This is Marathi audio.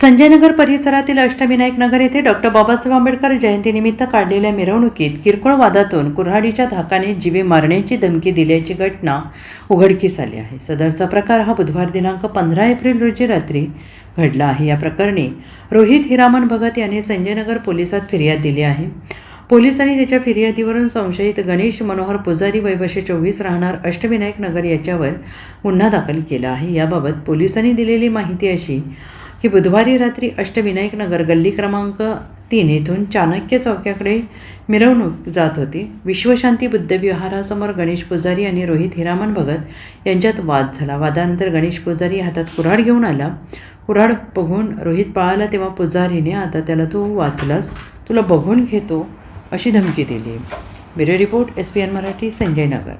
संजयनगर परिसरातील अष्टविनायक नगर येथे डॉक्टर बाबासाहेब आंबेडकर जयंतीनिमित्त काढलेल्या मिरवणुकीत किरकोळ वादातून कुऱ्हाडीच्या धाकाने जीवे मारण्याची धमकी दिल्याची घटना उघडकीस आली आहे। सदरचा प्रकार हा बुधवार दिनांक 15 एप्रिल रोजी रात्री घडला आहे। या प्रकरणी रोहित हिरामन भगत यांनी संजयनगर पोलिसात फिर्याद दिली आहे। पोलिसांनी त्याच्या फिर्यादीवरून संशयित गणेश मनोहर पुजारी वय वर्ष 24 राहणार अष्टविनायक नगर याच्यावर गुन्हा दाखल केला आहे। याबाबत पोलिसांनी दिलेली माहिती अशी की बुधवारी रात्री अष्टविनायक नगर गल्ली क्रमांक 3 येथून चाणक्य चौक्याकडे मिरवणूक जात होती। विश्वशांती बुद्ध विहारासमोर गणेश पुजारी आणि रोहित हिरामन भगत यांच्यात वाद झाला। वादानंतर गणेश पुजारी हातात कुऱ्हाड घेऊन आला। कुऱ्हाड बघून रोहित पळाला तेव्हा पुजारीने आता त्याला तू वाचलास, तुला बघून घेतो अशी धमकी दिली। Bureau report SPN Marathi, Sanjaynagar.